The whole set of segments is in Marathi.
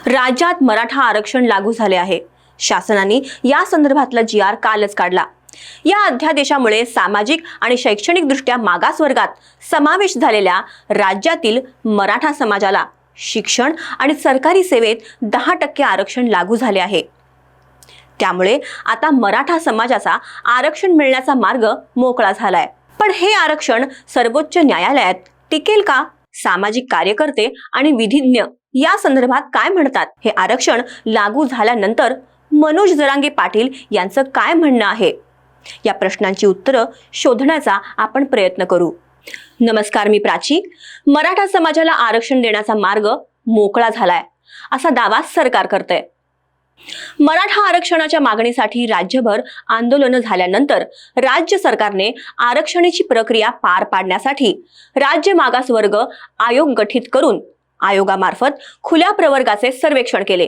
राज्यात मराठा आरक्षण लागू झाले आहे। शासनाने या संदर्भातला जी.आर. कालच काढला। या अध्यादेशामुळे सामाजिक आणि शैक्षणिक दृष्ट्या मागास वर्गात समावेश झालेल्या राज्यातील मराठा समाजाला शिक्षण आणि सरकारी सेवेत 10% आरक्षण लागू झाले आहे। त्यामुळे आता मराठा समाजाचा आरक्षण मिळण्याचा मार्ग मोकळा झालाय। पण हे आरक्षण सर्वोच्च न्यायालयात टिकेल का? सामाजिक कार्यकर्ते आणि विधिज्ञ या संदर्भात काय म्हणतात? हे आरक्षण लागू झाल्यानंतर मनोज जरांगे पाटील यांचं काय म्हणणं आहे? या प्रश्नांची उत्तरं शोधण्याचा आपण प्रयत्न करू। नमस्कार, मी प्राची। मराठा समाजाला आरक्षण देण्याचा मार्ग मोकळा झालाय असा दावा सरकार करतंय। मराठा आरक्षणाच्या मागणीसाठी राज्यभर आंदोलन झाल्यानंतर राज्य सरकारने आरक्षणाची प्रक्रिया पार पाडण्यासाठी राज्य मागास वर्ग आयोग गठीत करून आयोगामार्फत खुल्या प्रवर्गाचे सर्वेक्षण केले।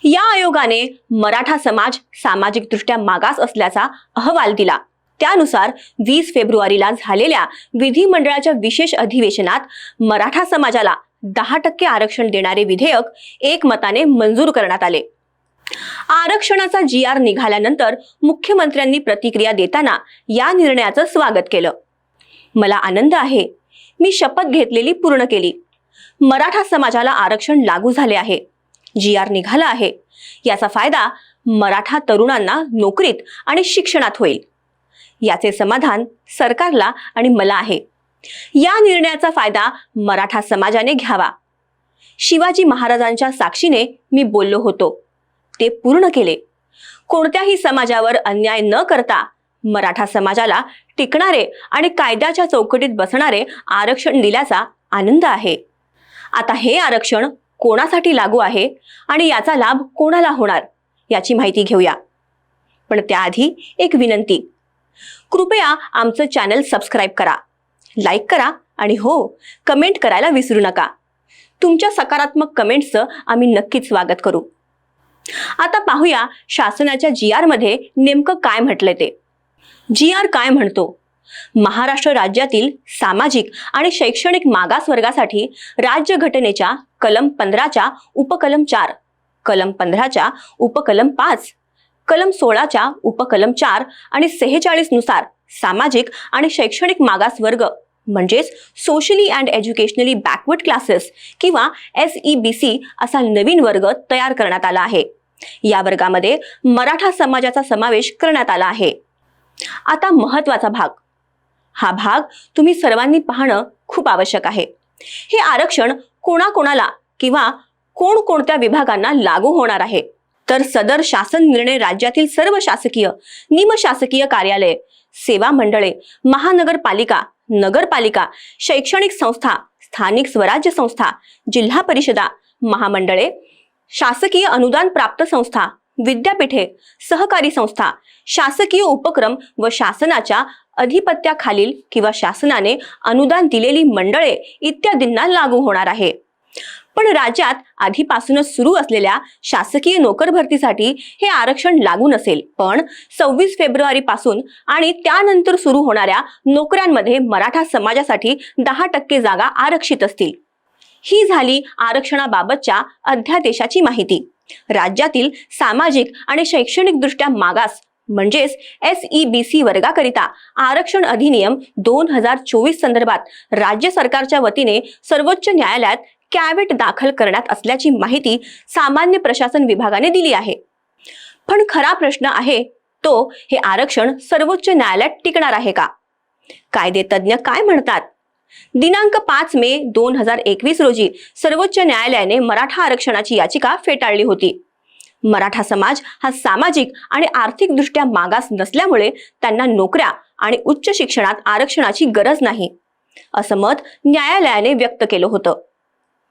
या आयोगाने मराठा समाज सामाजिकदृष्ट्या मागास असल्याचा अहवाल दिला। त्यानुसार 20 फेब्रुवारीला झालेल्या विधिमंडळाच्या विशेष अधिवेशनात मराठा समाजाला 10% आरक्षण देणारे विधेयक एकमताने मंजूर करण्यात आले। आरक्षणाचा जी.आर. निघाल्यानंतर मुख्यमंत्र्यांनी प्रतिक्रिया देताना या निर्णयाचं स्वागत केलं। मला आनंद आहे, मी शपथ घेतलेली पूर्ण केली। मराठा समाजाला आरक्षण लागू झाले आहे, जी.आर. निघाला आहे। याचा फायदा मराठा तरुणांना नोकरीत आणि शिक्षणात होईल। याचे समाधान सरकारला आणि मला आहे। या निर्णयाचा फायदा मराठा समाजाने घ्यावा। शिवाजी महाराजांच्या साक्षीने मी बोललो होतो, ते पूर्ण केले। कोणत्याही समाजावर अन्याय न करता मराठा समाजाला टिकणारे आणि कायद्याच्या चौकटीत बसणारे आरक्षण दिल्याचा आनंद आहे। आता हे आरक्षण कोणासाठी लागू आहे आणि याचा लाभ कोणाला होणार याची माहिती घेऊया। पण त्याआधी एक विनंती, कृपया आमचं चॅनल सबस्क्राईब करा, लाईक करा आणि हो, कमेंट करायला विसरू नका। तुमच्या सकारात्मक कमेंट्सचं आम्ही नक्कीच स्वागत करू। आता पाहूया शासनाच्या जी.आर. मध्ये नेमकं काय म्हटलंय ते। जी.आर. काय म्हणतो? महाराष्ट्र राज्यातील सामाजिक आणि शैक्षणिक मागास वर्गासाठी राज्यघटनेच्या कलम 15च्या उपकलम 4, कलम 15च्या उपकलम 5, कलम 16च्या उपकलम 4 आणि 46 नुसार सामाजिक आणि शैक्षणिक मागास वर्ग म्हणजेच socially and educationally backward classes किंवा SEBC असा नवीन वर्ग तयार करण्यात आला आहे। या वर्गामध्ये मराठा समाजाचा समावेश करण्यात आला आहे। आता महत्त्वाचा भाग, हा भाग तुम्ही सर्वांनी पाहणं खूप आवश्यक आहे। हे आरक्षण कोणाकोणाला किंवा कोणकोणत्या विभागांना लागू होणार आहे? तर सदर शासन निर्णय राज्यातील सर्व शासकीय, निमशासकीय कार्यालये, सेवा मंडळे, महानगरपालिका, नगरपालिका, शैक्षणिक संस्था, स्थानिक स्वराज्य संस्था, जिल्हा परिषदा, महामंडळे, शासकीय अनुदान प्राप्त संस्था, विद्यापीठे, सहकारी संस्था, शासकीय उपक्रम व शासनाच्या अधिपत्याखालील किंवा शासनाने अनुदान दिलेली मंडळे इत्यादींना लागू होणार आहे। पण राज्यात आधीपासूनच सुरू असलेल्या शासकीय नोकर भरतीसाठी हे आरक्षण लागू नसेल। पण 26 फेब्रुवारी पासून आणि त्यानंतर सुरू होणाऱ्या नोकऱ्यांमध्ये मराठा समाजासाठी 10% जागा आरक्षित असतील। ही झाली आरक्षणाबाबतच्या अध्यादेशाची माहिती। राज्यातील सामाजिक आणि शैक्षणिक दृष्ट्या मागास म्हणजेच SEBC वर्गाकरिता आरक्षण अधिनियम 2024 संदर्भात राज्य सरकारच्या वतीने सर्वोच्च न्यायालयात कॅव्हेट दाखल करण्यात असल्याची माहिती सामान्य प्रशासन विभागाने दिली आहे। पण खरा प्रश्न आहे तो, हे आरक्षण सर्वोच्च न्यायालयात टिकणार आहे का? कायदे तज्ञ काय म्हणतात? दिनांक 5 मे 2021 रोजी सर्वोच्च न्यायालयाने मराठा आरक्षणाची याचिका फेटाळली होती। मराठा समाज हा सामाजिक आणि आर्थिकदृष्ट्या मागास नसल्यामुळे त्यांना नोकऱ्या आणि उच्च शिक्षणात आरक्षणाची गरज नाही, असं मत न्यायालयाने व्यक्त केलं होतं।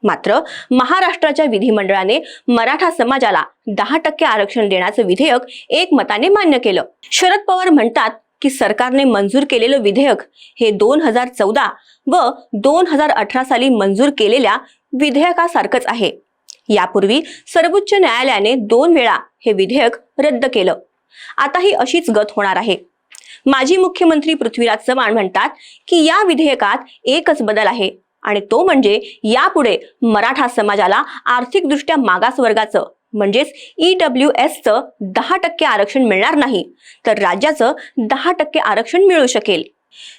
मात्र महाराष्ट्राच्या विधिमंडळाने मराठा समाजाला 10% आरक्षण देण्याचं विधेयक एकमताने मान्य केलं। शरद पवार म्हणतात की सरकारने मंजूर केलेलं विधेयक हे 2014 व 2018 साली मंजूर केलेल्या विधेयकासारखंच आहे। यापूर्वी सर्वोच्च न्यायालयाने 2 वेळा हे विधेयक रद्द केलं। आता ही अशीच गत होणार आहे। माजी मुख्यमंत्री पृथ्वीराज चव्हाण म्हणतात की या विधेयकात एकच बदल आहे, आणि तो म्हणजे यापुढे मराठा समाजाला आर्थिकदृष्ट्या मागास वर्गाचं म्हणजेच EWSचं 10% आरक्षण मिळणार नाही, तर राज्याचं 10% आरक्षण मिळू शकेल.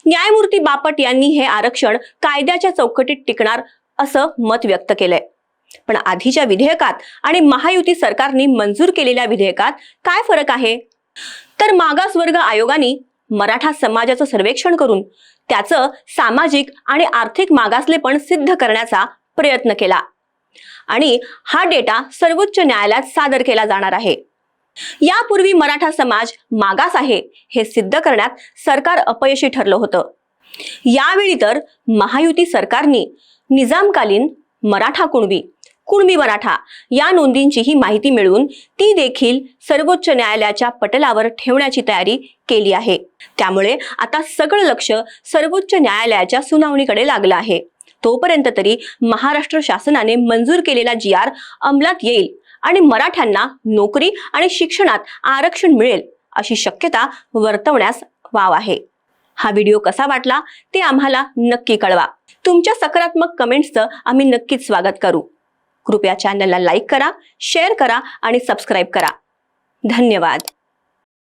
न्यायमूर्ती बापट यांनी हे आरक्षण कायद्याच्या चौकटीत टिकणार असं मत व्यक्त केलंय. पण आधीच्या विधेयकात आणि महायुती सरकारने मंजूर केलेल्या विधेयकात काय फरक आहे? तर मागासवर्ग आयोगाने मराठा समाजाचं सर्वेक्षण करून त्याचं सामाजिक आणि आर्थिक मागासलेपण सिद्ध करण्याचा प्रयत्न केला आणि हा डेटा सर्वोच्च न्यायालयात सादर केला जाणार आहे. यापूर्वी मराठा समाज मागास आहे हे सिद्ध करण्यात सरकार अपयशी ठरलं होतं. यावेळी तर महायुती सरकारने निजामकालीन मराठा कुणबी, कुणबी मराठा या नोंदींचीही माहिती मिळवून ती देखील सर्वोच्च न्यायालयाच्या पटलावर ठेवण्याची तयारी केली आहे. त्यामुळे आता सगळं लक्ष सर्वोच्च न्यायालयाच्या सुनावणीकडे लागलं आहे. तोपर्यंत तरी महाराष्ट्र शासनाने मंजूर केलेला GR अंमलात येईल आणि मराठ्यांना नोकरी आणि शिक्षणात आरक्षण मिळेल अशी शक्यता वर्तवण्यास वाव आहे. हा व्हिडिओ कसा वाटला ते आम्हाला नक्की कळवा. तुमच्या सकारात्मक कमेंट्सचं आम्ही नक्कीच स्वागत करू. कृपया चॅनलला लाईक करा, शेअर करा आणि सबस्क्राईब करा. धन्यवाद.